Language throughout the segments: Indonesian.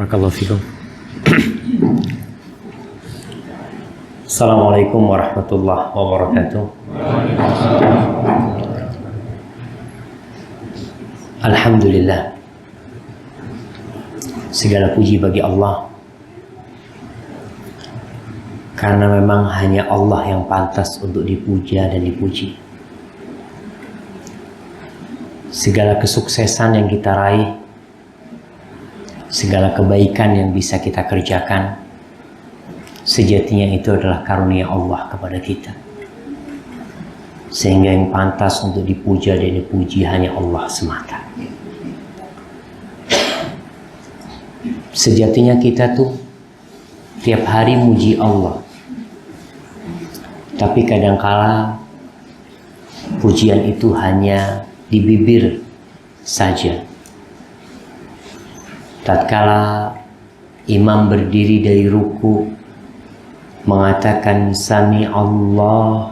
Barakallahu fikum. Assalamualaikum warahmatullahi wabarakatuh. Alhamdulillah, segala puji bagi Allah, karena memang hanya Allah yang pantas untuk dipuja dan dipuji. Segala kesuksesan yang kita raih, segala kebaikan yang bisa kita kerjakan, sejatinya itu adalah karunia Allah kepada kita. Sehingga yang pantas untuk dipuja dan dipuji hanya Allah semata. Sejatinya kita tuh tiap hari muji Allah, tapi kadangkala pujian itu hanya di bibir saja. Tatkala imam berdiri dari ruku mengatakan Sami Allah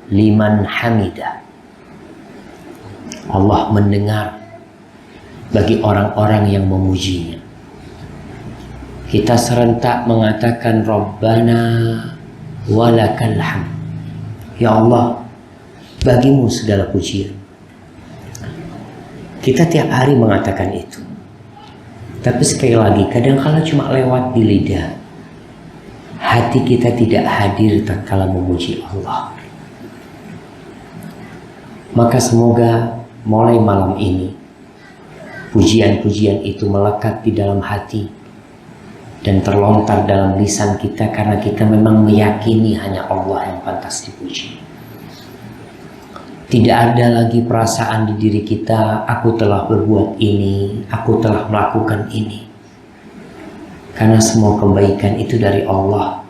liman hamidah, Allah mendengar bagi orang-orang yang memujinya. Kita serentak mengatakan Rabbana walakal hamd, ya Allah, bagimu segala pujian. Kita tiap hari mengatakan itu. Tapi sekali lagi, kadang-kala cuma lewat di lidah. Hati kita tidak hadir tatkala memuji Allah. Maka semoga mulai malam ini pujian-pujian itu melekat di dalam hati dan terlontar dalam lisan kita, karena kita memang meyakini hanya Allah yang pantas dipuji. Tidak ada lagi perasaan di diri kita, aku telah berbuat ini, aku telah melakukan ini. Karena semua kebaikan itu dari Allah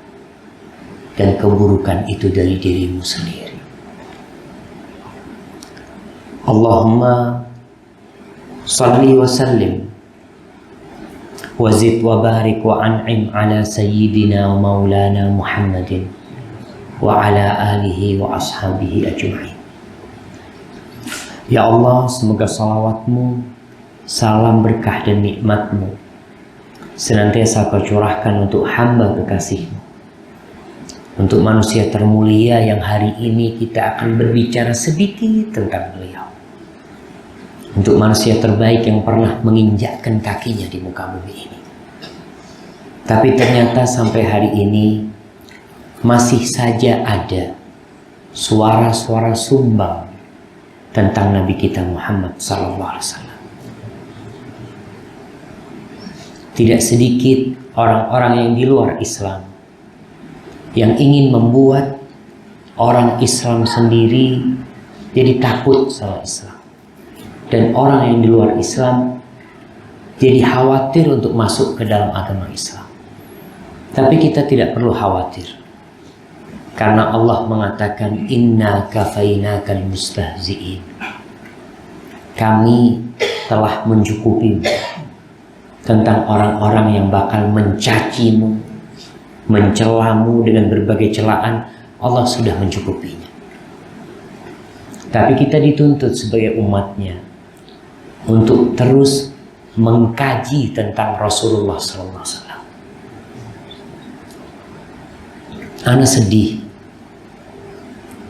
dan keburukan itu dari dirimu sendiri. Allahumma salli wa sallim wa zid wa barik wa an'im ala sayyidina wa maulana Muhammadin wa ala alihi wa ashabihi ajma'in. Ya Allah, semoga salawatmu, salam berkah dan nikmatmu senantiasa kau curahkan untuk hamba kekasihmu, untuk manusia termulia yang hari ini kita akan berbicara sedikit tentang beliau, untuk manusia terbaik yang pernah menginjakkan kakinya di muka bumi ini. Tapi ternyata sampai hari ini masih saja ada suara-suara sumbang tentang Nabi kita Muhammad SAW. Tidak sedikit orang-orang yang di luar Islam yang ingin membuat orang Islam sendiri jadi takut sama Islam, dan orang yang di luar Islam jadi khawatir untuk masuk ke dalam agama Islam. Tapi kita tidak perlu khawatir, karena Allah mengatakan inna kafainakal mustahzi'in, kami telah mencukupimu tentang orang-orang yang bakal mencacimu, mencelamu dengan berbagai celaan. Allah sudah mencukupinya. Tapi kita dituntut sebagai umatnya untuk terus mengkaji tentang Rasulullah SAW. Ana sedih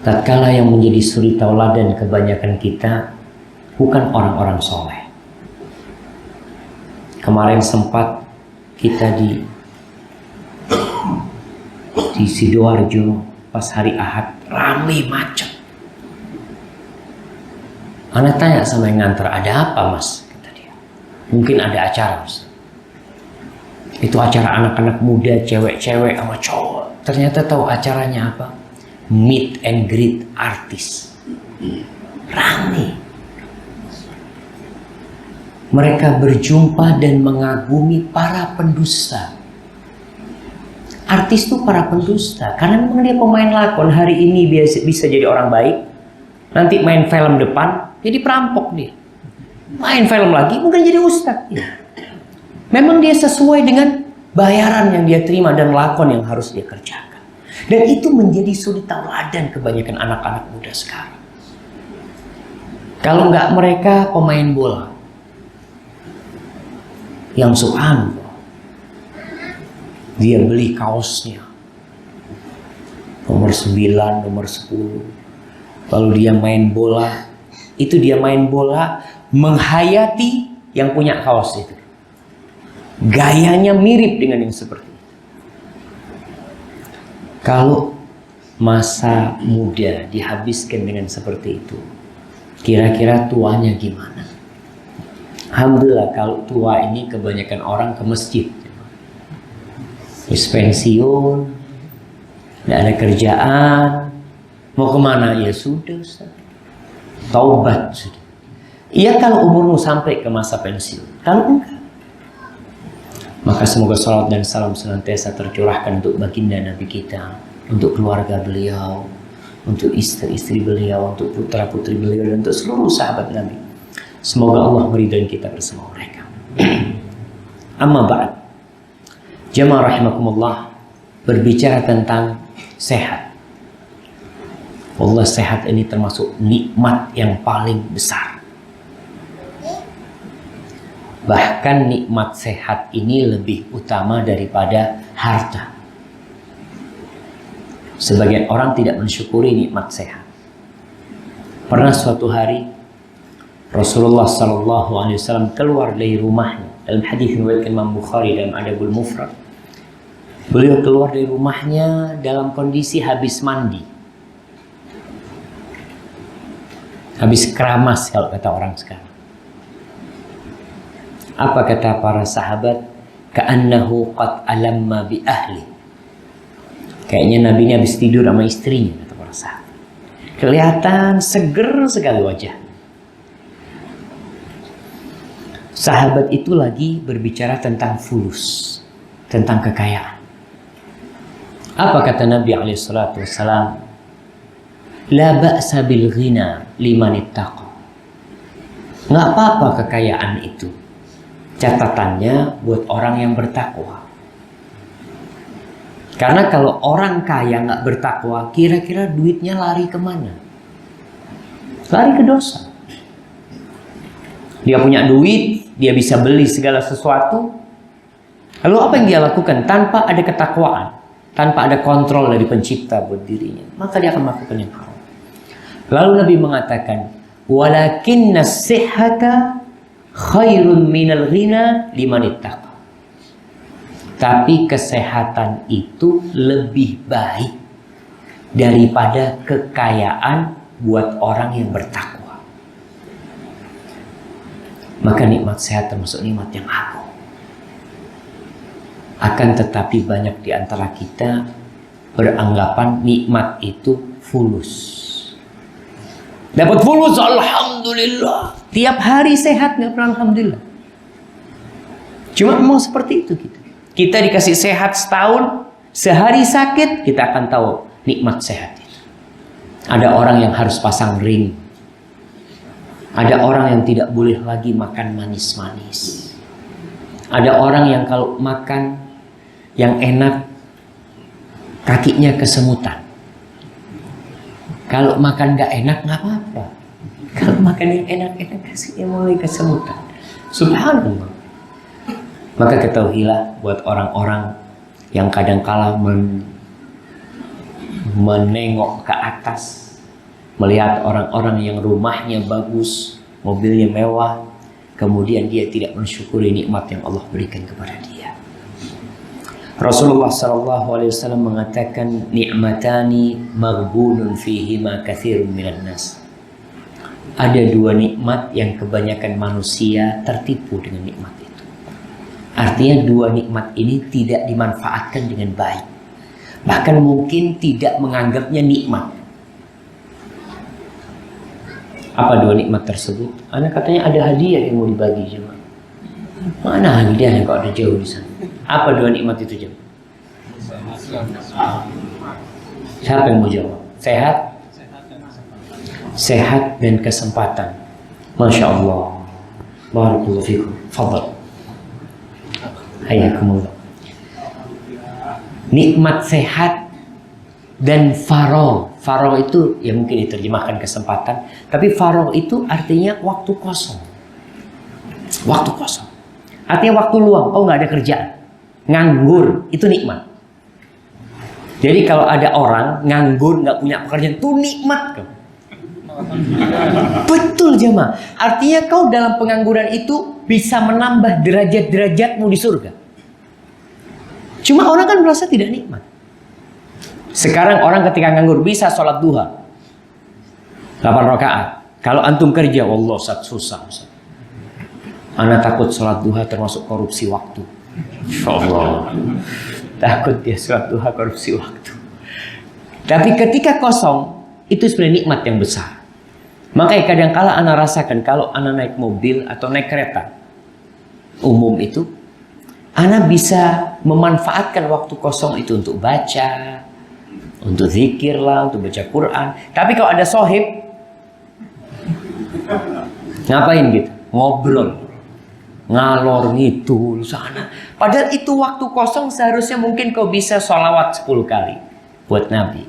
tatkala yang menjadi suri tauladan kebanyakan kita bukan orang-orang soleh. Kemarin sempat kita di Sidoarjo pas hari Ahad, ramai macet. Ana tanya sama yang nganter, ada apa mas? Kata dia, mungkin ada acara mas. Itu acara anak-anak muda, cewek-cewek sama cowok. Ternyata tahu acaranya apa? Meet and greet artis. Ramai. Mereka berjumpa dan mengagumi para pendusta. Artis itu para pendusta, karena memang dia pemain lakon. Hari ini bisa jadi orang baik, nanti main film depan jadi perampok dia. Main film lagi mungkin jadi ustadz. Memang dia sesuai dengan bayaran yang dia terima dan lakon yang harus dia kerjakan. Dan itu menjadi suri tauladan kebanyakan anak-anak muda sekarang. Kalau nggak mereka pemain bola yang subhanallah Dia beli kaosnya nomor 9, nomor 10. Lalu dia main bola. Itu dia main bola menghayati yang punya kaos itu. Gayanya mirip dengan yang seperti itu. Kalau masa muda dihabiskan dengan seperti itu, kira-kira tuanya gimana? Alhamdulillah kalau tua ini kebanyakan orang ke masjid. Habis pensiun, tidak ada kerjaan, mau kemana? Ya sudah, Ustaz. Taubat sudah. Iya kalau umurmu sampai ke masa pensiun. Kalau enggak, maka semoga salat dan salam senantiasa tercurahkan untuk baginda Nabi kita, untuk keluarga beliau, untuk istri-istri beliau, untuk putra-putri beliau, dan untuk seluruh sahabat Nabi. Semoga Allah meridai kita bersama mereka. Amma ba'd. Jamaah rahimakumullah, berbicara tentang sehat. Allah, sehat ini termasuk nikmat yang paling besar. Bahkan nikmat sehat ini lebih utama daripada harta. Sebagian orang tidak mensyukuri nikmat sehat. Pernah suatu hari Rasulullah SAW keluar dari rumahnya. Dalam hadis riwayat Imam Bukhari dalam Adabul Mufrad, beliau keluar dari rumahnya dalam kondisi habis mandi, habis keramas kalau kata orang sekarang. Apa kata para sahabat? Ka'annahu qad alamma bi ahli. Kayaknya Nabi ini habis tidur sama istrinya, kata para sahabat. Kelihatan seger sekali wajah. Sahabat itu lagi berbicara tentang fulus, tentang kekayaan. Apa kata Nabi SAW? La ba'sa bil ghina liman ittaqa. Nggak apa-apa kekayaan itu. Catatannya buat orang yang bertakwa. Karena kalau orang kaya nggak bertakwa, kira-kira duitnya lari kemana? Lari ke dosa. Dia punya duit, dia bisa beli segala sesuatu. Lalu apa yang dia lakukan? Tanpa ada ketakwaan, tanpa ada kontrol dari pencipta buat dirinya, maka dia akan melakukan yang haram. Lalu Nabi mengatakan, walakinna sihhata khairun minal ghina liman ittaqa. Tapi kesehatan itu lebih baik daripada kekayaan buat orang yang bertakwa. Maka nikmat sehat termasuk nikmat yang agung. Akan tetapi banyak di antara kita beranggapan nikmat itu fulus. Dapat fulus, alhamdulillah. Tiap hari sehat, nggak pernah alhamdulillah. Cuma memang seperti itu kita. Kita dikasih sehat setahun, sehari sakit, kita akan tahu nikmat sehat itu. Ada orang yang harus pasang ring. Ada orang yang tidak boleh lagi makan manis-manis. Ada orang yang kalau makan yang enak, kakinya kesemutan. Kalau makan gak enak, gak apa-apa. Kalau makan yang enak-enak, kakinya mulai kesemutan. Subhanallah. Maka ketahuilah buat orang-orang yang kadang-kala menengok ke atas, melihat orang-orang yang rumahnya bagus, mobilnya mewah, kemudian dia tidak mensyukuri nikmat yang Allah berikan kepada dia. Rasulullah SAW mengatakan, ni'matani maghbunun fihima katsirun minan nas. Ada dua nikmat yang kebanyakan manusia tertipu dengan nikmat itu. Artinya dua nikmat ini tidak dimanfaatkan dengan baik. Bahkan mungkin tidak menganggapnya nikmat. Apa dua nikmat tersebut? Anak katanya ada hadiah yang mau dibagi jemaah. Mana hadiahnya kalau ada jauh di sana? Apa dua nikmat itu jemaah? Siapa yang mau jawab? Sehat? Sehat dan kesempatan. Masya Allah. Barakallahu fikum. Fadal. Hayakumullah. Nikmat sehat dan faragh. Faragh itu ya mungkin diterjemahkan kesempatan, tapi faragh itu artinya waktu kosong. Waktu kosong. Artinya waktu luang, nggak ada kerjaan, nganggur itu nikmat. Jadi kalau ada orang nganggur, nggak punya pekerjaan, itu nikmat kan? Betul jemaah. Artinya kau dalam pengangguran itu bisa menambah derajat-derajatmu di surga. Cuma orang kan merasa tidak nikmat. Sekarang orang ketika nganggur bisa sholat duha 8 rakaat. Kalau antum kerja, wallah susah. Ana takut sholat duha termasuk korupsi waktu. Insyaallah. Takut dia sholat duha korupsi waktu. Tapi ketika kosong, itu sebenarnya nikmat yang besar. Makanya kadang-kala ana rasakan kalau ana naik mobil atau naik kereta umum itu, ana bisa memanfaatkan waktu kosong itu untuk baca, untuk zikir lah, untuk baca Quran. Tapi kalau ada sohib, ngapain gitu? Ngobrol, ngalor ngidul sana. Padahal itu waktu kosong seharusnya mungkin kau bisa sholawat 10 kali buat Nabi.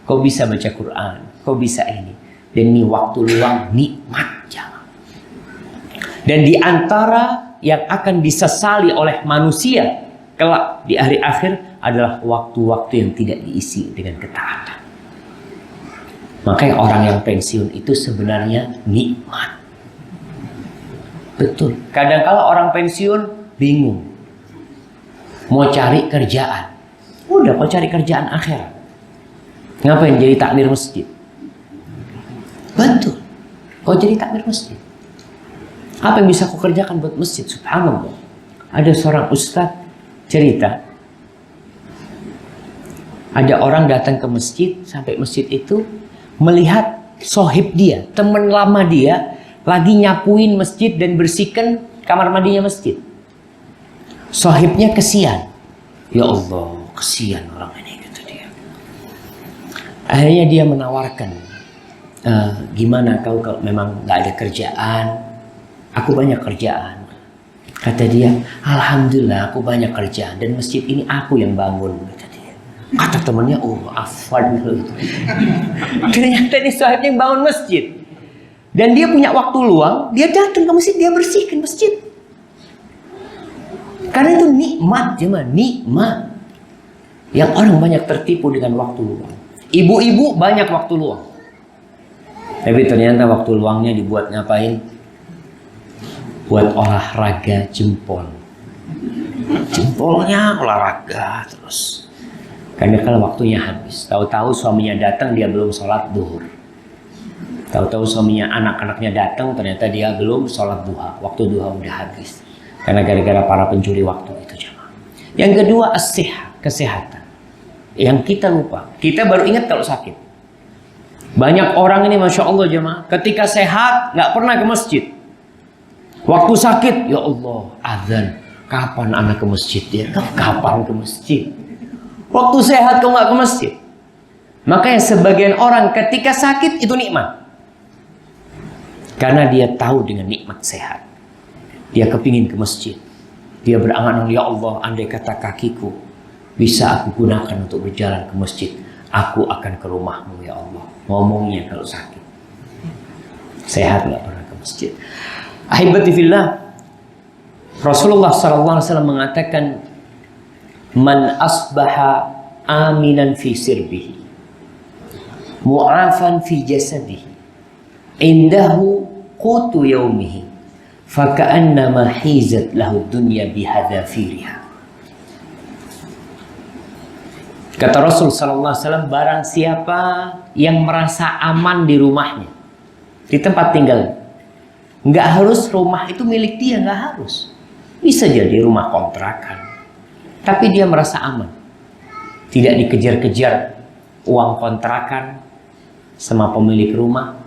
Kau bisa baca Quran, kau bisa ini. Dan ini waktu luang nikmat jangan. Dan di antara yang akan disesali oleh manusia kelak di hari akhir adalah waktu-waktu yang tidak diisi dengan ketaatan. Makanya orang yang pensiun itu sebenarnya nikmat. Betul. Kadang-kala orang pensiun bingung. Mau cari kerjaan. Udah, kau cari kerjaan akhirat. Ngapain jadi takmir masjid? Betul. Kau jadi takmir masjid. Apa yang bisa kau kerjakan buat masjid? Subhanallah. Ada seorang ustadz cerita. Ada orang datang ke masjid. Sampai masjid itu melihat sohib dia, teman lama dia, lagi nyapuin masjid dan bersihkan kamar mandinya masjid. Sohibnya kesian. Ya Allah, kesian orang ini, kata dia. Akhirnya dia menawarkan, gimana kau kalau memang nggak ada kerjaan? Aku banyak kerjaan. Kata dia, alhamdulillah aku banyak kerjaan dan masjid ini aku yang bangun. Kata dia. Kata temannya, oh afwan. Ternyata ini sohibnya yang bangun masjid. Dan dia punya waktu luang, dia datang ke masjid, dia bersihkan masjid. Karena itu nikmat, jemaah, nikmat. Yang orang banyak tertipu dengan waktu luang. Ibu-ibu banyak waktu luang. Tapi ternyata waktu luangnya dibuat ngapain? Buat olahraga jempol. Jempolnya olahraga terus. Karena kalau waktunya habis. Tahu-tahu suaminya datang, dia belum sholat duhur. Tahu-tahu suaminya, anak-anaknya datang, ternyata dia belum sholat duha. Waktu duha udah habis. Karena gara-gara para pencuri waktu itu jemaah. Yang kedua, kesehatan. Yang kita lupa. Kita baru ingat kalau sakit. Banyak orang ini Masya Allah jemaah, ketika sehat nggak pernah ke masjid. Waktu sakit, ya Allah, azan. Kapan anak ke masjid ya? Kapan ke masjid? Waktu sehat kau nggak ke masjid. Makanya sebagian orang ketika sakit itu nikmat. Karena dia tahu dengan nikmat sehat. Dia kepingin ke masjid. Dia berangan-angan, ya Allah, andai kata kakiku bisa aku gunakan untuk berjalan ke masjid, aku akan ke rumahmu ya Allah. Ngomongnya kalau sakit. Sehat nggak pernah ke masjid. Ahibati fillah, Rasulullah SAW mengatakan, man asbaha aminan fi sirbihi, mu'afan fi jasadihi, indahu qutu yaumihi, faka'annama hizat lahu dunya bihadafiriha. Kata Rasul SAW, barang siapa yang merasa aman di rumahnya, di tempat tinggal, nggak harus rumah itu milik dia, nggak harus. Bisa jadi rumah kontrakan, tapi dia merasa aman, tidak dikejar-kejar uang kontrakan sama pemilik rumah,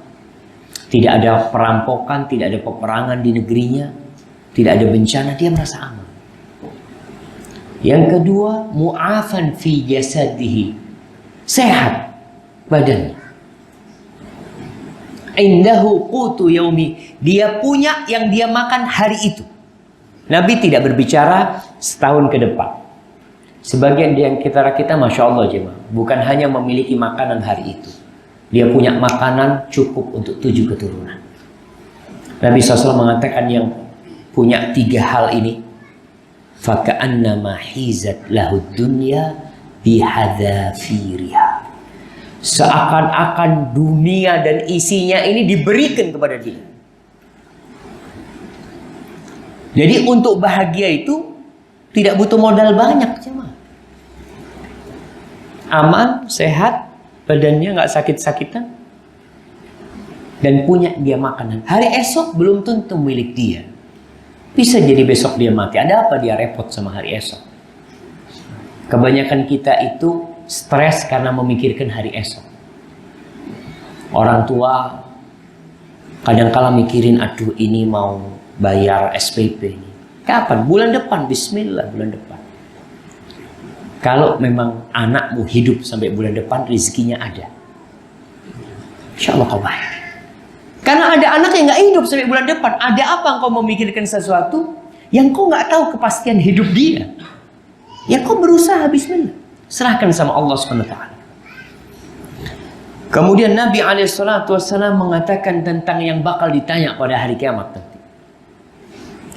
tidak ada perampokan, tidak ada peperangan di negerinya, tidak ada bencana, dia merasa aman. Yang kedua, mu'afan fi jasadihi, sehat badannya. Indahu qutu yaumi, dia punya yang dia makan hari itu. Nabi tidak berbicara setahun ke depan. Sebagian di antara kita, Masya Allah jemaah, bukan hanya memiliki makanan hari itu, dia punya makanan cukup untuk 7 keturunan. Nabi SAW mengatakan yang punya 3 hal ini, faka'annama hizat lahud dunya bihadzafiriha. Seakan-akan dunia dan isinya ini diberikan kepada dia. Jadi untuk bahagia itu tidak butuh modal banyak, cuma aman, sehat, badannya nggak sakit-sakitan, dan punya dia makanan. Hari esok belum tentu milik dia. Bisa jadi besok dia mati. Ada apa dia repot sama hari esok? Kebanyakan kita itu stres karena memikirkan hari esok. Orang tua kadang-kala mikirin, aduh ini mau bayar SPP ini. Kapan? Bulan depan. Bismillah, bulan depan. Kalau memang anakmu hidup sampai bulan depan, rezekinya ada. Insya Allah kau bayar. Karena ada anak yang nggak hidup sampai bulan depan. Ada apa engkau memikirkan sesuatu yang kau nggak tahu kepastian hidup dia? Ya kau berusaha, bismillah. Serahkan sama Allah SWT. Kemudian Nabi SAW mengatakan tentang yang bakal ditanya pada hari kiamat nanti.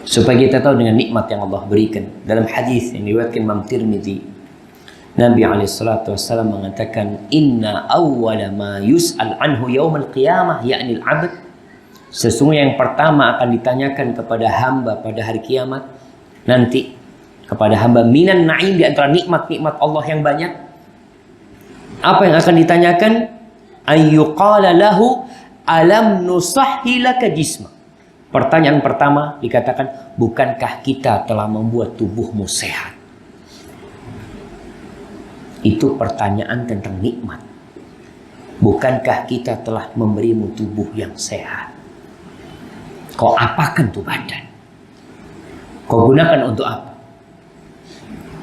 Supaya kita tahu dengan nikmat yang Allah berikan. Dalam hadis yang diriwayatkan Imam Tirmidzi, Nabi SAW mengatakan, Inna awwala ma yus'al anhu yawmal qiyamah ya'ni al-'abd. Sesungguhnya yang pertama akan ditanyakan kepada hamba pada hari kiamat nanti, kepada hamba minan na'im, di antara nikmat-nikmat Allah yang banyak. Apa yang akan ditanyakan? Ayyuqala lahu alam nusahhi laka jisma. Pertanyaan pertama dikatakan, bukankah kita telah membuat tubuhmu sehat? Itu pertanyaan tentang nikmat. Bukankah kita telah memberimu tubuh yang sehat? Kau apakan tuh badan? Kau gunakan untuk apa?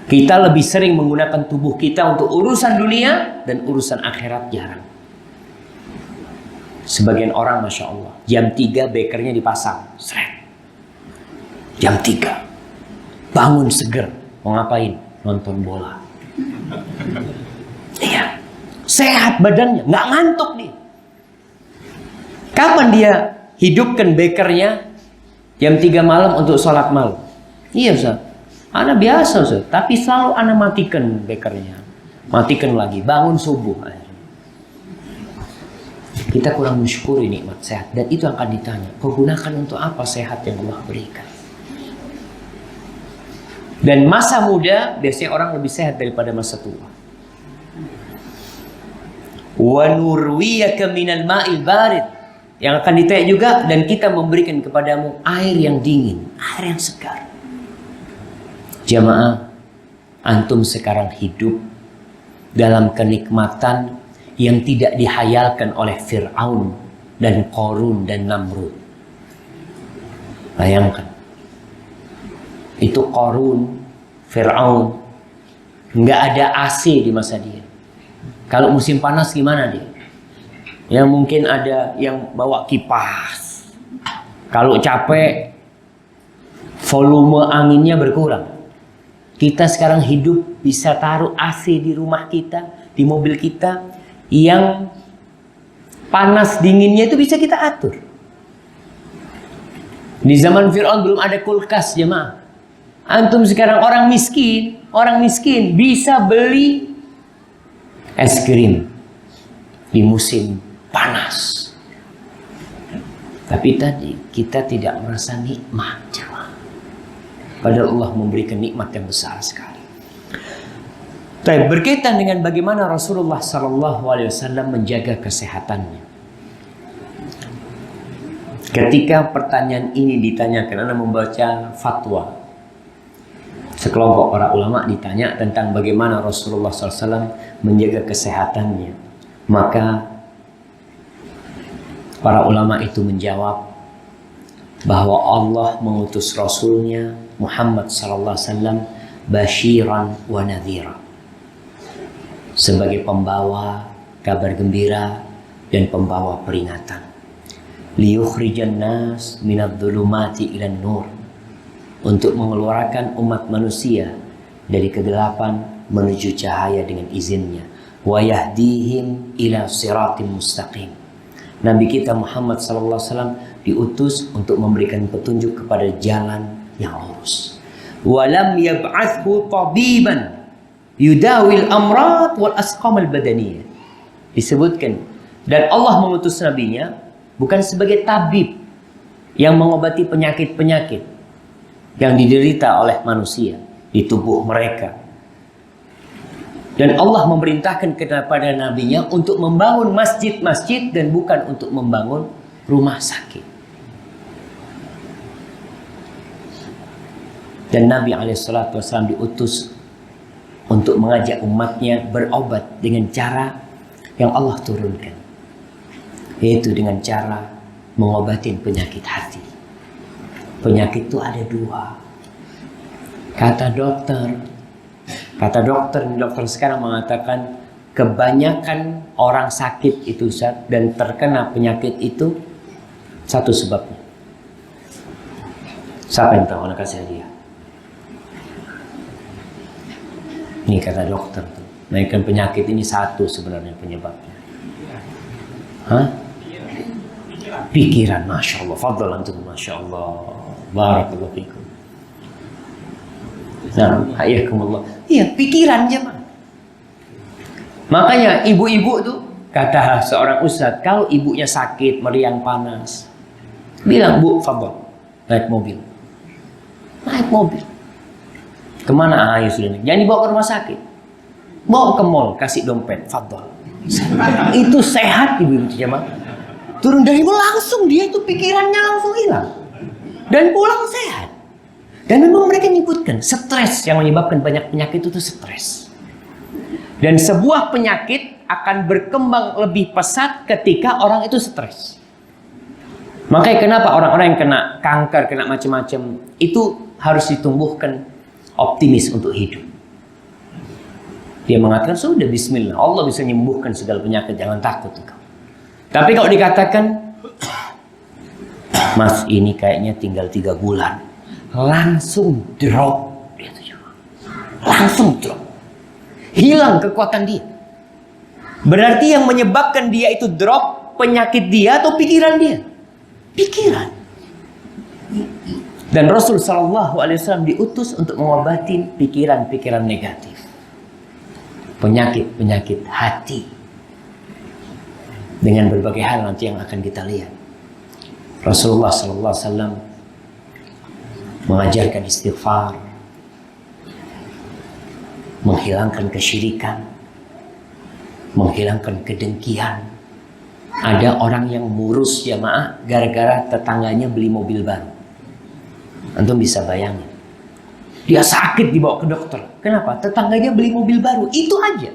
Kita lebih sering menggunakan tubuh kita untuk urusan dunia dan urusan akhirat jarang. Sebagian orang, Masya Allah, jam 3 bekernya dipasang. Seret. Jam 3. Bangun seger. Mau ngapain? Nonton bola. Iya. Sehat badannya. Nggak ngantuk dia. Kapan dia hidupkan bekernya? Jam 3 malam untuk sholat malam. Iya Ustaz. Ana biasa Ustaz. Tapi selalu ana matikan bekernya. Matikan lagi. Bangun subuh. Kita kurang mensyukuri nikmat sehat. Dan itu akan ditanya. Kau gunakan untuk apa sehat yang Allah berikan? Dan masa muda biasanya orang lebih sehat daripada masa tua. Wa nurwiyaka minal ma'il barid. Yang akan ditanya juga, dan kita memberikan kepadamu air yang dingin, air yang segar. Jamaah, antum sekarang hidup dalam kenikmatan yang tidak dihayalkan oleh Fir'aun dan Qarun dan Namrud. Bayangkan. Itu Qarun, Fir'aun, nggak ada AC di masa dia. Kalau musim panas gimana dia? Yang mungkin ada yang bawa kipas. Kalau capek, volume anginnya berkurang. Kita sekarang hidup bisa taruh AC di rumah kita, di mobil kita, yang panas dinginnya itu bisa kita atur. Di zaman Fir'aun belum ada kulkas, jemaah. Antum sekarang orang miskin bisa beli es krim di musim panas. Tapi tadi kita tidak merasa nikmat, jemaah. Padahal Allah memberikan nikmat yang besar sekali. Tapi berkaitan dengan bagaimana Rasulullah SAW menjaga kesehatannya. Ketika pertanyaan ini ditanyakan, Anda membaca fatwa. Sekelompok para ulama ditanya tentang bagaimana Rasulullah SAW menjaga kesehatannya. Maka para ulama itu menjawab bahwa Allah mengutus Rasulnya Muhammad SAW basyiran wa nadhira, sebagai pembawa kabar gembira dan pembawa peringatan. Liyukhrijan nas minadh-dhulumati ilan nur, untuk mengeluarkan umat manusia dari kegelapan menuju cahaya dengan izinnya. Wa yahdihim ila siratim mustaqim. Nabi kita Muhammad SAW diutus untuk memberikan petunjuk kepada jalan yang lurus. wa lam yab'athhu tabiban yudawil amrat wal asqam al badaniyah. Disebutkan, dan Allah mengutus nabinya bukan sebagai tabib yang mengobati penyakit-penyakit yang diderita oleh manusia di tubuh mereka. Dan Allah memerintahkan kepada nabinya untuk membangun masjid-masjid dan bukan untuk membangun rumah sakit. Dan Nabi SAW diutus untuk mengajak umatnya berobat dengan cara yang Allah turunkan, yaitu dengan cara mengobatin penyakit hati. Penyakit itu ada dua. Kata dokter sekarang mengatakan kebanyakan orang sakit itu Ustaz, dan terkena penyakit itu satu sebabnya. Siapa yang tahu? Anak kasih hadiah. Ini kata dokter tuh, naikkan penyakit ini satu sebenarnya penyebabnya. Hah? Pikiran, masya Allah. Fadhal antum, masya Allah. Barakallahu fikum. Nah, hayakumullah. Iya, pikiran jemaah. Makanya ibu-ibu tuh, kata seorang ustaz, kalau ibunya sakit, meriang panas, bilang, Bu, fadhal, naik mobil. Naik mobil. Kemana? Ya sudah, jangan dibawa ke rumah sakit, bawa ke mall, kasih dompet, fadhal. Itu sehat ibu-ibu jemaah. Turun dari mall langsung dia itu pikirannya langsung hilang dan pulang sehat. Dan memang mereka menyebutkan stres yang menyebabkan banyak penyakit itu stres. Dan sebuah penyakit akan berkembang lebih pesat ketika orang itu stres. Makanya kenapa orang-orang yang kena kanker, kena macam-macam, itu harus ditumbuhkan optimis untuk hidup. Dia mengatakan, sudah bismillah, Allah bisa menyembuhkan segala penyakit, jangan takut. Tapi kalau dikatakan, Mas ini kayaknya tinggal 3 bulan, langsung drop. Langsung drop. Hilang kekuatan dia. Berarti yang menyebabkan dia itu drop, penyakit dia atau pikiran dia? Pikiran. Dan Rasul SAW diutus untuk mengobati pikiran-pikiran negatif, penyakit-penyakit hati, dengan berbagai hal nanti yang akan kita lihat. Rasulullah SAW mengajarkan istighfar, menghilangkan kesyirikan, menghilangkan kedengkian. Ada orang yang murus jamaah gara-gara tetangganya beli mobil baru. Antum bisa bayangin, dia sakit dibawa ke dokter. Kenapa? Tetangganya beli mobil baru. Itu aja.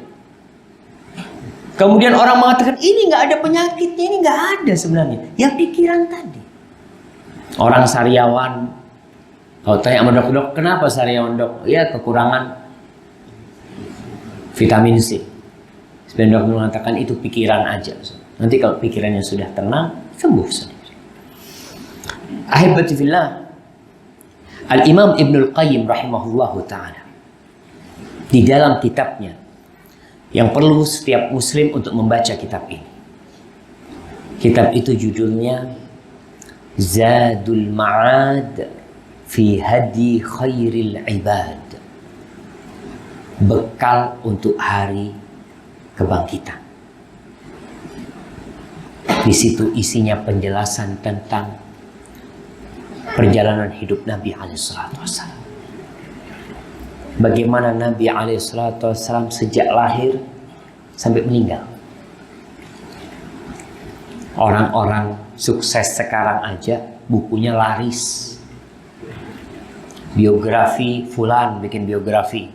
Kemudian orang mengatakan ini nggak ada penyakitnya, ini nggak ada sebenarnya. Ya pikiran tadi. Orang sariawan, kalau tanya sama dok, kenapa sariawan dok? Ya kekurangan vitamin C. Sebenarnya dokter mengatakan itu pikiran aja. Nanti kalau pikirannya sudah tenang, sembuh sendiri. Ahibati fillah, Al-Imam Ibnul Qayyim rahimahullahu ta'ala di dalam kitabnya yang perlu setiap muslim untuk membaca kitab ini. Kitab itu judulnya Zadul Ma'ad fi Hadi Khairil Ibad. Bekal untuk hari kebangkitan. Di situ isinya penjelasan tentang perjalanan hidup Nabi SAW. Bagaimana Nabi SAW sejak lahir sampai meninggal. Orang-orang sukses sekarang aja bukunya laris. Biografi, Fulan bikin biografi.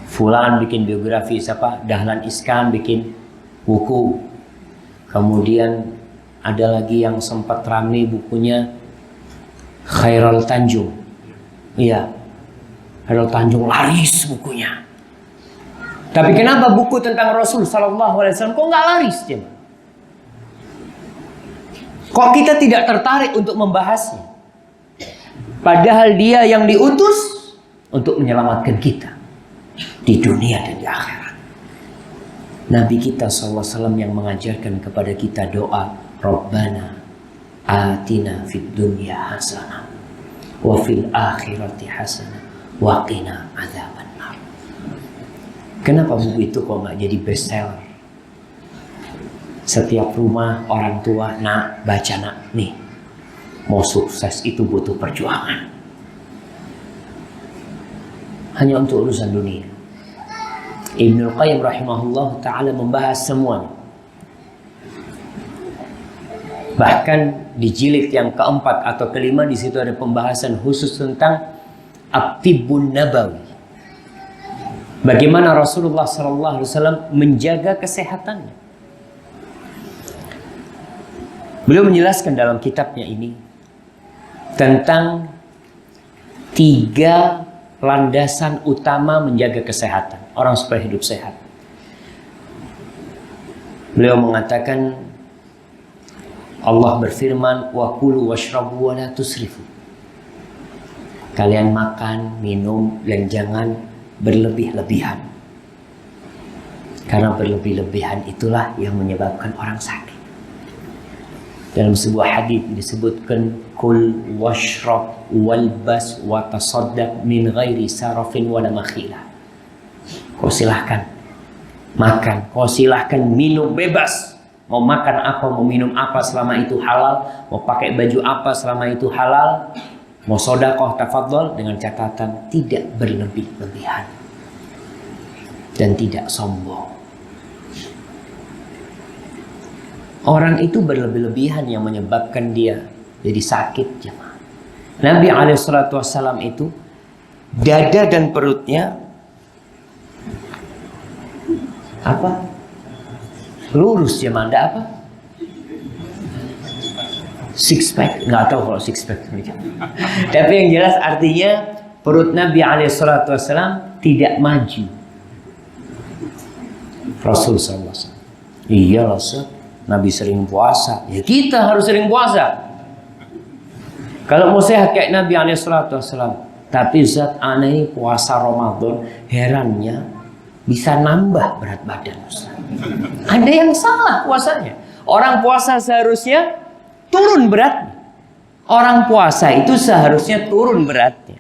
Fulan bikin biografi, siapa? Dahlan Iskan bikin buku. Kemudian ada lagi yang sempat ramai bukunya Khairul Tanjung. Iya, Khairul Tanjung laris bukunya. Tapi kenapa buku tentang Rasul SAW kok nggak laris? Kok kita tidak tertarik untuk membahasnya? Padahal dia yang diutus untuk menyelamatkan kita di dunia dan di akhirat. Nabi kita SAW yang mengajarkan kepada kita doa, Rabbana atina fid dunya hasanah wa fil akhirati hasanah wa qina adzabannar. Kenapa buku itu kok nggak jadi bestseller? Setiap rumah orang tua, nak baca nak, nih mau sukses itu butuh perjuangan. Hanya untuk urusan dunia. Ibnul Qayyim rahimahullah ta'ala membahas semuanya. Bahkan di jilid yang keempat atau kelima di situ ada pembahasan khusus tentang at-tibbun nabawi. Bagaimana Rasulullah SAW menjaga kesehatannya. Beliau menjelaskan dalam kitabnya ini tentang 3 landasan utama menjaga kesehatan orang supaya hidup sehat. Beliau mengatakan, Allah berfirman, wa kulu washrabu wa la tusrifu. Kalian makan, minum, dan jangan berlebih-lebihan. Karena berlebih-lebihan itulah yang menyebabkan orang sakit. Dalam sebuah hadis disebutkan, kul washrab walbas wa tasaddaq min ghairi sarafin wala makhilah. Kau silahkan makan, kau silahkan minum bebas. Mau makan apa, mau minum apa selama itu halal, mau pakai baju apa selama itu halal, mau sedekah tafadhol, dengan catatan tidak berlebih-lebihan dan tidak sombong. Orang itu berlebih-lebihan yang menyebabkan dia jadi sakit, jemaah. Nabi SAW itu dada dan perutnya apa? Lurus, jemaah. Ada apa? Six pack, nggak tahu kalau six pack. Tapi yang jelas artinya perut Nabi SAW tidak maju. Rasul SAW. Iyalah, Nabi sering puasa, ya kita harus sering puasa. Kalau mau sehat kayak Nabi SAW. Tapi Ustaz, aneh puasa Ramadan, herannya bisa nambah berat badan, Ustaz. Ada yang salah puasanya. Orang puasa seharusnya turun beratnya. Orang puasa itu seharusnya turun beratnya.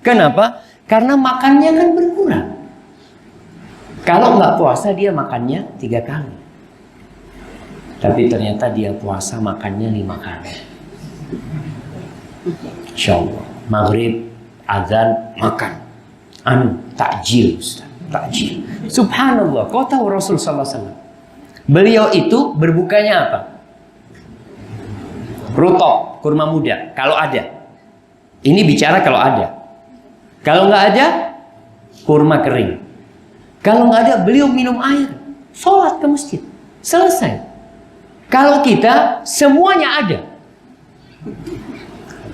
Kenapa? Karena makannya kan berkurang. Kalau nggak puasa dia makannya 3 kali. Tapi ternyata dia puasa makannya 5 kali. Insya Allah. Maghrib, azan, makan. Takjil, Ustaz. Takjil. Subhanallah. Kau tahu Rasul SAW? Beliau itu berbukanya apa? Rutop, kurma muda. Kalau ada. Ini bicara kalau ada. Kalau nggak ada, kurma kering. Kalau nggak ada, beliau minum air. Sholat ke masjid. Selesai. Kalau kita semuanya ada.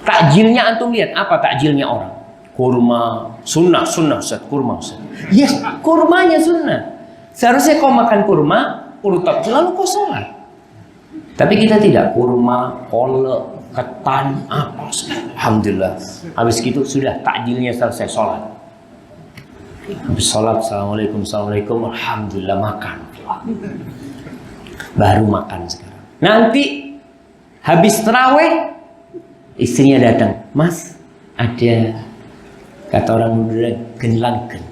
Takjilnya antum lihat apa takjilnya orang? Kurma, sunnah, Ustaz, kurma, Ustaz. Yes, kurmanya sunnah. Seharusnya kau makan kurma, urutap, lalu kau sholat. Tapi kita tidak, kurma, kolak, ketan, apa? Alhamdulillah. Habis gitu sudah takjilnya selesai, sholat. Habis sholat, assalamualaikum, alhamdulillah, makan. Baru makan sekarang. Nanti habis tarawih istrinya datang, Mas, ada kata orang muda genlangken.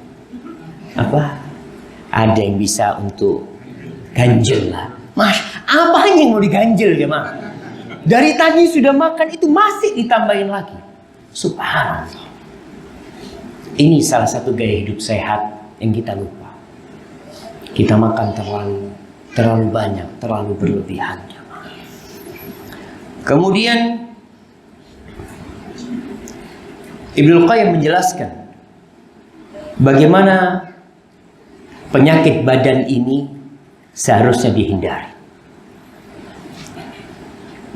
Apa? Ada yang bisa untuk ganjel lah. Mas, apa yang mau diganjel dia, Mas? Dari tadi sudah makan itu masih ditambahin lagi. Subhanallah. Ini salah satu gaya hidup sehat yang kita lupa. Kita makan terlalu banyak, terlalu berlebihan. Kemudian Ibnul Qayyim menjelaskan bagaimana penyakit badan ini seharusnya dihindari.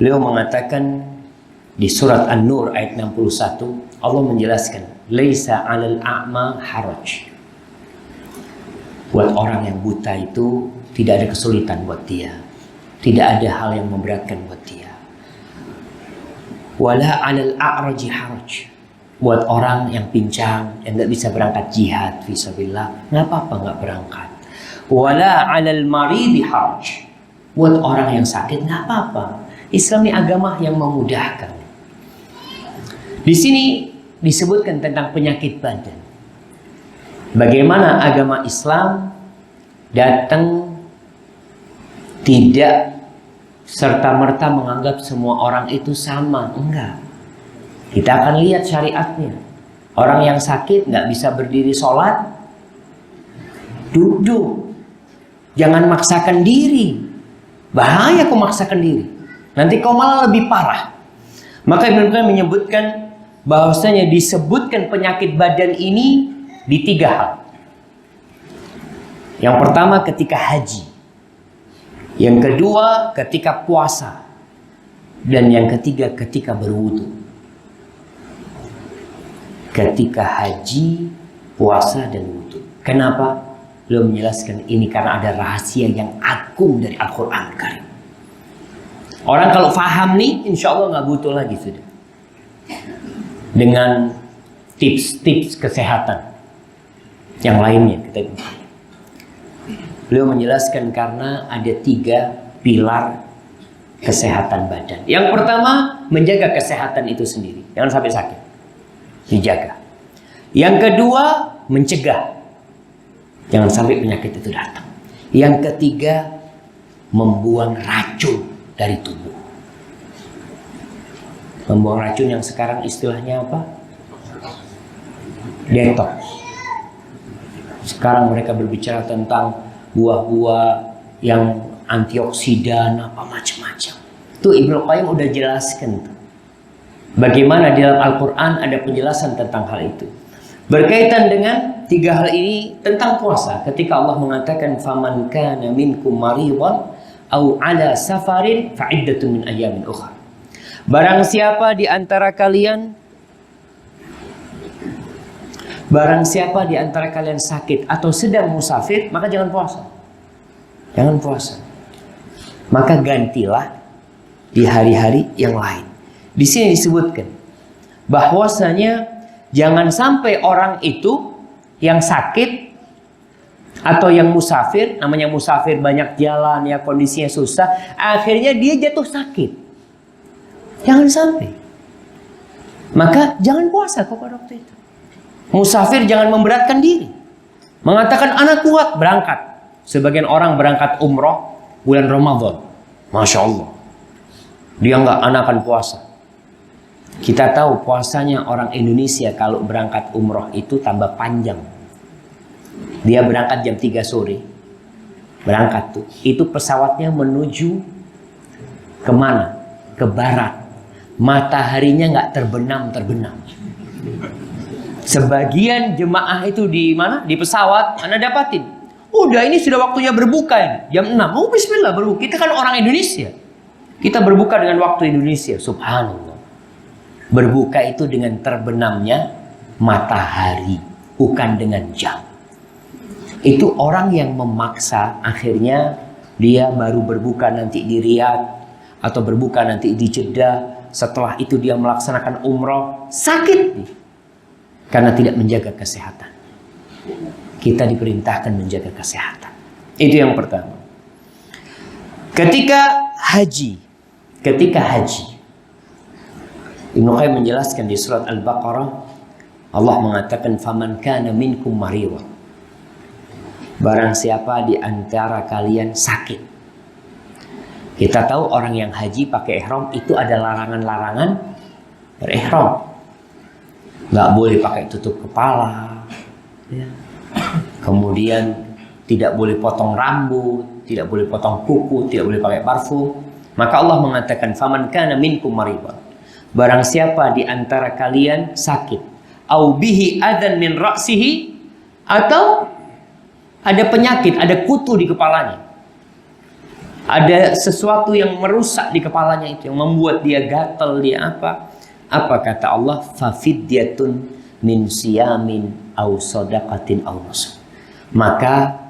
Beliau mengatakan di surat An-Nur ayat 61, Allah menjelaskan, "Laisa 'alal a'ma haraj." Buat orang yang buta itu tidak ada kesulitan buat dia. Tidak ada hal yang memberatkan buat dia. Wala 'alal a'raji haraj. Buat orang yang pincang, yang nggak bisa berangkat jihad fisabilillah, nggak apa-apa nggak berangkat. Wala 'alal maridi haraj. Buat orang yang sakit nggak apa-apa. Islam ini agama yang memudahkan. Di sini disebutkan tentang penyakit badan. Bagaimana agama Islam datang tidak serta-merta menganggap semua orang itu sama. Enggak. Kita akan lihat syariatnya. Orang yang sakit nggak bisa berdiri sholat, duduk. Jangan maksakan diri. Bahaya kau maksakan diri. Nanti kau malah lebih parah. Maka Ibnu Qayyim menyebutkan bahwasanya disebutkan penyakit badan ini di 3 hal. Yang pertama ketika haji. Yang kedua ketika puasa. Dan yang ketiga ketika berwudu. Ketika haji, puasa, dan wudu. Kenapa? Beliau menjelaskan ini karena ada rahasia yang agung dari Al-Quran Karim. Orang kalau paham nih, insya Allah nggak butuh lagi sudah. Dengan tips-tips kesehatan yang lainnya kita. Beliau menjelaskan karena ada 3 pilar kesehatan badan. Yang pertama, menjaga kesehatan itu sendiri. Jangan sampai sakit. Dijaga. Yang kedua, mencegah. Jangan sampai penyakit itu datang. Yang ketiga, membuang racun dari tubuh. Membuang racun yang sekarang istilahnya apa? Detox. Sekarang mereka berbicara tentang buah-buah yang antioksidan apa macam-macam. Itu Ibnu Qayyim udah jelaskan tuh. Bagaimana di dalam Al-Quran ada penjelasan tentang hal itu. Berkaitan dengan 3 hal ini tentang puasa. Ketika Allah mengatakan faman kana minkum maridan au ala safarin fa'iddatun min ayyamin ukhra. Barang siapa di antara kalian sakit atau sedang musafir, maka jangan puasa. Jangan puasa. Maka gantilah di hari-hari yang lain. Di sini disebutkan bahwasanya jangan sampai orang itu yang sakit atau yang musafir, namanya musafir banyak jalan ya, kondisinya susah, akhirnya dia jatuh sakit. Jangan sampai. Maka jangan puasa kok pada waktu itu. Musafir jangan memberatkan diri. Mengatakan anak kuat, berangkat. Sebagian orang berangkat umroh bulan Ramadan. Masya Allah. Dia nggak anakan puasa. Kita tahu puasanya orang Indonesia kalau berangkat umroh itu tambah panjang. Dia berangkat jam 3 sore. Berangkat tuh. Itu pesawatnya menuju kemana? Ke barat. Mataharinya nggak terbenam. Sebagian jemaah itu di mana? Di pesawat. Anda dapatin. Udah ini sudah waktunya berbuka ini. Jam 6. Oh bismillah berbuka. Kita kan orang Indonesia. Kita berbuka dengan waktu Indonesia. Subhanallah. Berbuka itu dengan terbenamnya matahari, bukan dengan jam. Itu orang yang memaksa, akhirnya dia baru berbuka nanti di Riyadh atau berbuka nanti di Jeddah. Setelah itu dia melaksanakan umroh, sakit nih, karena tidak menjaga kesehatan. Kita diperintahkan menjaga kesehatan. Itu yang pertama. Ketika haji, Ibnu Qayyim menjelaskan di surat Al-Baqarah, Allah mengatakan faman kana minkum maridan. Barang siapa di antara kalian sakit. Kita tahu orang yang haji pakai ihram itu ada larangan-larangan berihram. Nggak boleh pakai tutup kepala. Ya. Kemudian tidak boleh potong rambut, tidak boleh potong kuku, tidak boleh pakai parfum. Maka Allah mengatakan faman kana minkum maridan. Barang siapa di antara kalian sakit, au bihi adzan min ra'sihi, atau ada penyakit, ada kutu di kepalanya. Ada sesuatu yang merusak di kepalanya itu, yang membuat dia gatal, dia apa? Apa kata Allah? Fafidyatun min siyamin au shadaqatin au nusuk. Maka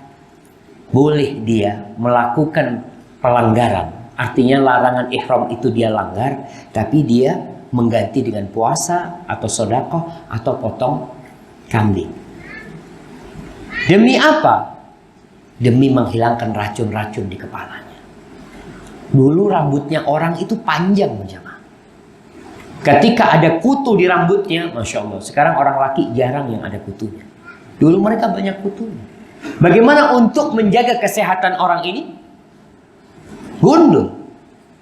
boleh dia melakukan pelanggaran. Artinya larangan ihram itu dia langgar, tapi dia mengganti dengan puasa atau sedekah atau potong kambing. Demi apa? Demi menghilangkan racun-racun di kepalanya. Dulu rambutnya orang itu panjang, jemaah. Ketika ada kutu di rambutnya, Masya Allah. Sekarang orang laki jarang yang ada kutunya. Dulu mereka banyak kutunya. Bagaimana untuk menjaga kesehatan orang ini? Gundul.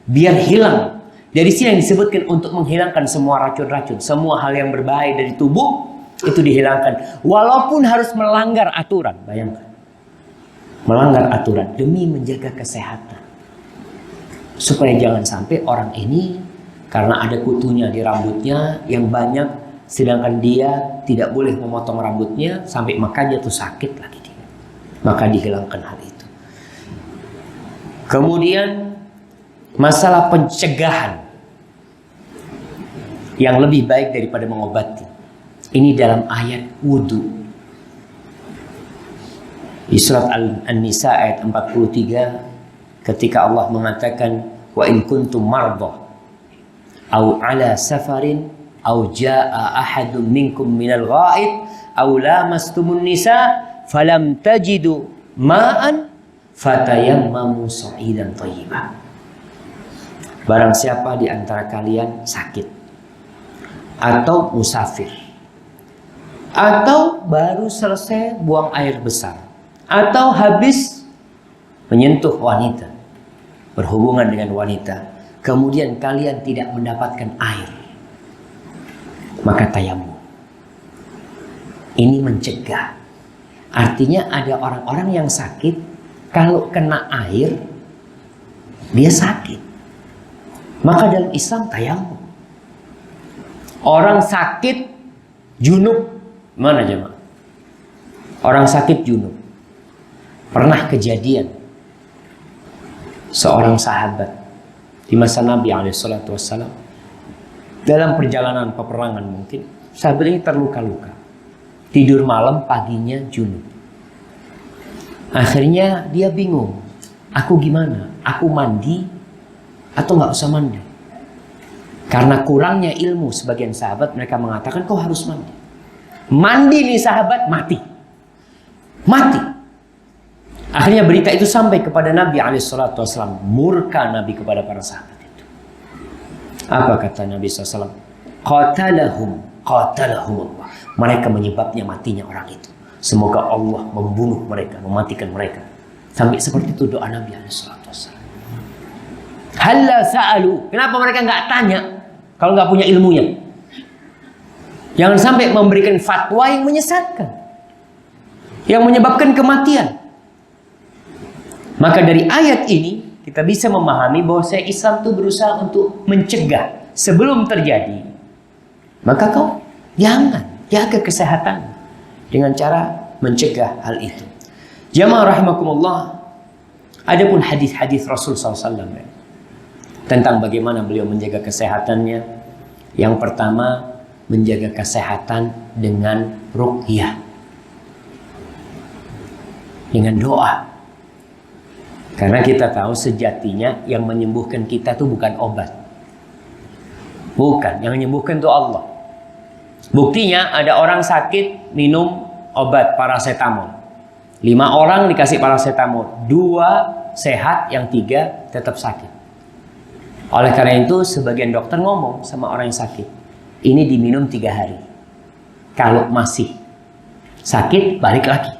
Biar hilang. Dari sini yang disebutkan untuk menghilangkan semua racun-racun. Semua hal yang berbahaya dari tubuh, itu dihilangkan. Walaupun harus melanggar aturan. Bayangkan. Melanggar aturan demi menjaga kesehatan. Supaya jangan sampai orang ini karena ada kutunya di rambutnya yang banyak, sedangkan dia tidak boleh memotong rambutnya, sampai makanya tuh sakit lagi dia. Maka dihilangkan hal itu. Kemudian masalah pencegahan yang lebih baik daripada mengobati. Ini dalam ayat wudu. Di surat An-Nisa ayat 43, ketika Allah mengatakan, wa in kuntum mardah aw ala safarin aw jaa ahadun minkum minal ghaid aw lamastumun nisa falam tajidu ma'an fatayammamu sa'idan thayyiban. Barang siapa di antara kalian sakit atau musafir atau baru selesai buang air besar atau habis menyentuh wanita, berhubungan dengan wanita, kemudian kalian tidak mendapatkan air, maka tayamum. Ini mencegah. Artinya ada orang-orang yang sakit, kalau kena air dia sakit, maka dalam Islam tayamum. Orang sakit junub, mana jemaah? Orang sakit junub. Pernah kejadian seorang sahabat di masa Nabi SAW, dalam perjalanan peperangan mungkin, sahabat ini terluka-luka, tidur malam, paginya junub. Akhirnya dia bingung, aku gimana? Aku mandi atau nggak usah mandi? Karena kurangnya ilmu sebagian sahabat, mereka mengatakan kau harus mandi. Mandi nih sahabat, mati. Akhirnya berita itu sampai kepada Nabi SAW. Murka Nabi kepada para sahabat itu. Apa kata Nabi SAW? Qatalahum Allah. Mereka menyebabnya matinya orang itu. Semoga Allah membunuh mereka, mematikan mereka. Sampai seperti itu doa Nabi SAW. Halla sa'alu. Kenapa mereka nggak tanya kalau nggak punya ilmunya? Jangan sampai memberikan fatwa yang menyesatkan, yang menyebabkan kematian. Maka dari ayat ini kita bisa memahami bahwa Islam itu berusaha untuk mencegah sebelum terjadi. Maka kau jangan jaga kesehatan dengan cara mencegah hal itu. Jamaah rahimakumullah, adapun hadis-hadis Rasul SAW tentang bagaimana beliau menjaga kesehatannya. Yang pertama, menjaga kesehatan dengan ruqyah, dengan doa. Karena kita tahu sejatinya yang menyembuhkan kita itu bukan obat. Bukan, yang menyembuhkan itu Allah. Buktinya ada orang sakit minum obat paracetamol. 5 orang dikasih paracetamol, 2 sehat, yang 3 tetap sakit. Oleh karena itu sebagian dokter ngomong sama orang yang sakit, ini diminum 3 hari. Kalau masih sakit, balik lagi.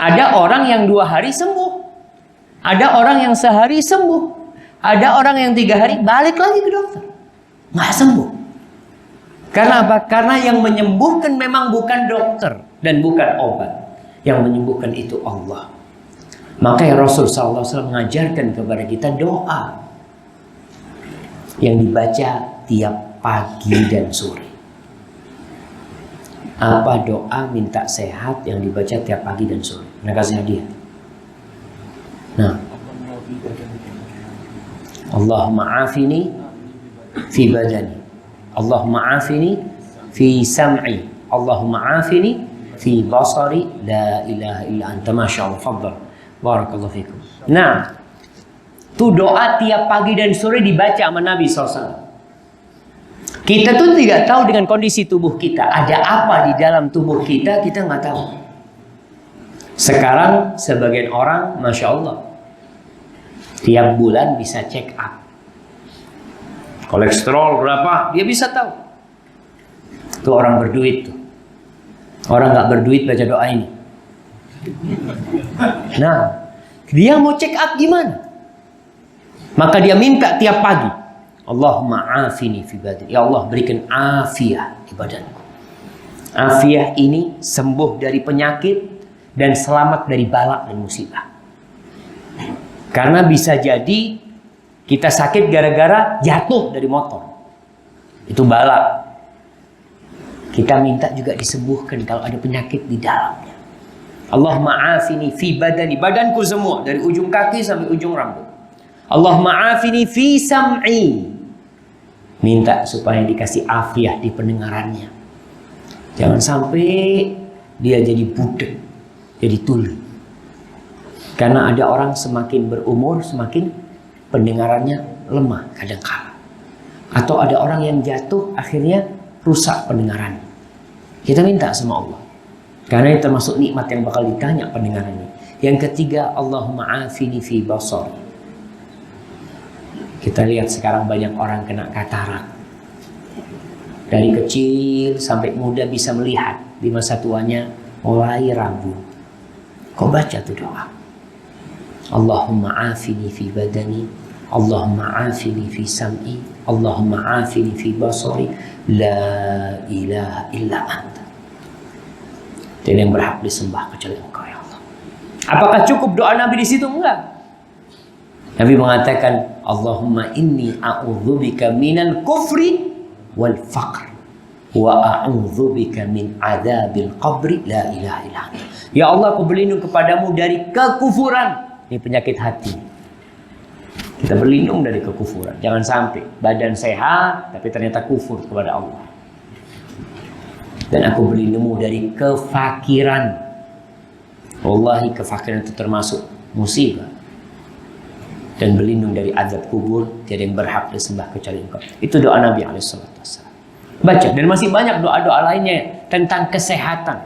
Ada orang yang 2 hari sembuh. Ada orang yang sehari sembuh. Ada orang yang 3 hari balik lagi ke dokter, nggak sembuh. Karena apa? Karena yang menyembuhkan memang bukan dokter dan bukan obat. Yang menyembuhkan itu Allah. Maka ya Rasul SAW mengajarkan kepada kita doa yang dibaca tiap pagi dan sore. Apa doa minta sehat yang dibaca tiap pagi dan sore? Nah, kasih hadiah. Nah, Allahumma afini fi badani, Allahumma afini fi sam'i, Allahumma afini fi basari, la ilaha illa anta, masyaallah, fadhal, barakallahu fikum. Nah, itu doa tiap pagi dan sore dibaca sama Nabi SAW. Kita tuh tidak tahu dengan kondisi tubuh kita, ada apa di dalam tubuh kita, kita nggak tahu. Sekarang sebagian orang, Masya Allah, tiap bulan bisa check up. kolesterol berapa, dia bisa tahu. Itu orang berduit tuh. Orang nggak berduit baca doa ini. Nah, dia mau check up gimana? Maka dia minta tiap pagi, Allahumma afini fi badani. Ya Allah, berikan afiah di badanku. Afiah ini sembuh dari penyakit dan selamat dari bala dan musibah. Karena bisa jadi kita sakit gara-gara jatuh dari motor. Itu bala. Kita minta juga disembuhkan kalau ada penyakit di dalamnya. Allahumma afini fi badani, badanku semua dari ujung kaki sampai ujung rambut. Allahumma afini fi sam'i, minta supaya dikasih afiah di pendengarannya. Jangan sampai dia jadi budak, jadi tuli. Karena ada orang semakin berumur semakin pendengarannya lemah kadang-kala. Atau ada orang yang jatuh akhirnya rusak pendengarannya. Kita minta sama Allah. Karena ini termasuk nikmat yang bakal ditanya pendengarannya. Yang ketiga, Allahumma afini fi basari. Kita lihat sekarang banyak orang kena katarak. Dari kecil sampai muda bisa melihat. Di masa tuanya mulai ragu. Kau baca tuh doa. Allahumma afini fi badani. Allahumma afini fi sam'i. Allahumma afini fi basari. La ilaha illa anta. Tidak yang berhak disembah kecuali Engkau, ya Allah. Apakah cukup doa Nabi di situ? Enggak. Nabi mengatakan, Allahumma inni a'udzubika minal kufri wal faqr wa a'udzubika min adzabil qabri la ilaha illa anta. Ya Allah, aku berlindung kepadamu dari kekufuran. Ini penyakit hati. Kita berlindung dari kekufuran. Jangan sampai badan sehat tapi ternyata kufur kepada Allah. Dan aku berlindung dari kefakiran. Wallahi, kefakiran itu termasuk musibah. Dan berlindung dari azab kubur. Tiada yang berhak disembah kecuali Engkau. Itu doa Nabi SAW. Baca. Dan masih banyak doa-doa lainnya tentang kesehatan.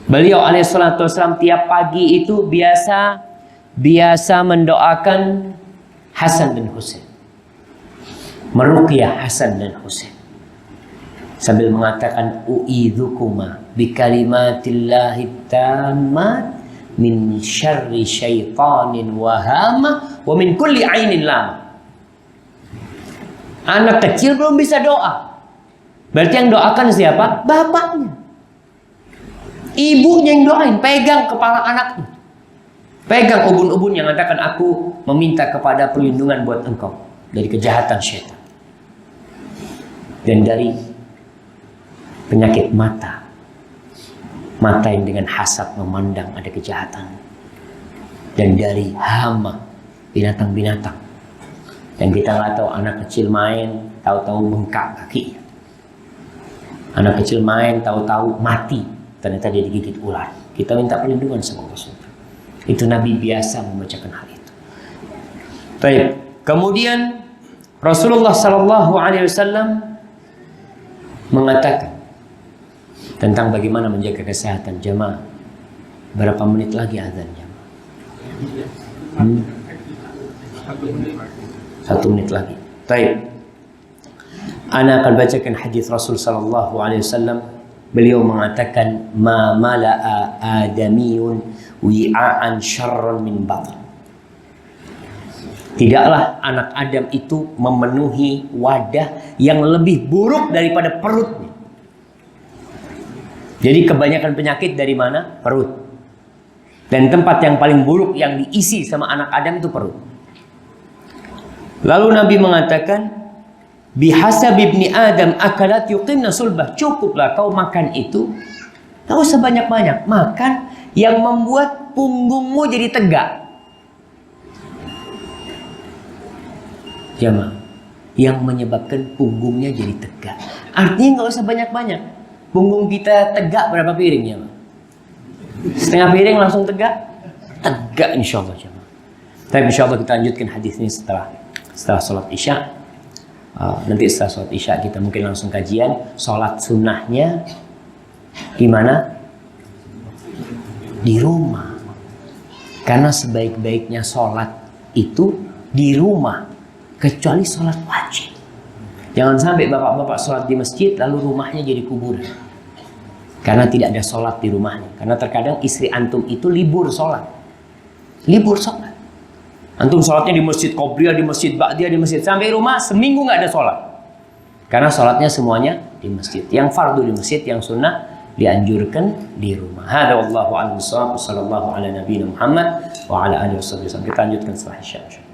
Beliau SAW tiap pagi itu biasa mendoakan Hasan dan Husain. Meruqyah Hasan dan Husain. Sambil mengatakan, u'idzukuma bikalimatillahi tammat min syarri syaitanin wahama wa min kulli ainin lama. Anak kecil belum bisa doa. Berarti yang doakan siapa? Bapaknya. Ibunya yang doain, pegang kepala anaknya. Pegang ubun-ubun yang mengatakan, aku meminta kepada perlindungan buat engkau dari kejahatan syaitan. Dan dari penyakit mata. Mata yang dengan hasad memandang ada kejahatan. Dan dari hama, binatang-binatang. Dan kita nggak tahu, anak kecil main, tahu-tahu bengkak kakinya. Anak kecil main, tahu-tahu mati. Ternyata dia digigit ular. Kita minta perlindungan sama Allah. Itu Nabi biasa membacakan hal itu. Baik. Kemudian Rasulullah SAW mengatakan tentang bagaimana menjaga kesehatan jamaah. Berapa menit lagi azan jamaah? 1 menit lagi. Baik. Ana akan bacakan hadis Rasul SAW. Beliau mengatakan, ma mala'a adamiyun wi'a'an syarran min batn. Tidaklah anak Adam itu memenuhi wadah yang lebih buruk daripada perutnya. Jadi kebanyakan penyakit dari mana? Perut. Dan tempat yang paling buruk yang diisi sama anak Adam itu perut. Lalu Nabi mengatakan, bihasab ibni Adam akalat yuqimna sulbah. Cukuplah kau makan itu, tak usah banyak-banyak. Makan yang membuat punggungmu jadi tegak. Jamaah, yang menyebabkan punggungnya jadi tegak. Artinya nggak usah banyak-banyak. Punggung kita tegak berapa piring ya? Setengah piring langsung tegak? Tegak insya Allah jamaah. Tapi insya Allah kita lanjutkan hadis ini setelah sholat isya. Nanti setelah sholat isya kita mungkin langsung kajian sholat sunnahnya di mana? Di rumah. Karena sebaik-baiknya sholat itu di rumah, kecuali sholat wajib. Jangan sampai bapak-bapak sholat di masjid lalu rumahnya jadi kuburan. Karena tidak ada sholat di rumahnya. Karena terkadang istri antum itu libur sholat. Libur sholat. Antum sholatnya di masjid Qobliyah, di masjid Ba'diyah, di masjid. Sampai rumah seminggu nggak ada sholat. Karena sholatnya semuanya di masjid. Yang fardu di masjid, yang sunnah dianjurkan di rumah. Hada wallahu a'lam bishawab. Sallallahu ala nabiyina Muhammad wa ala alihi wasallam. Kita lanjutkan setelah isya.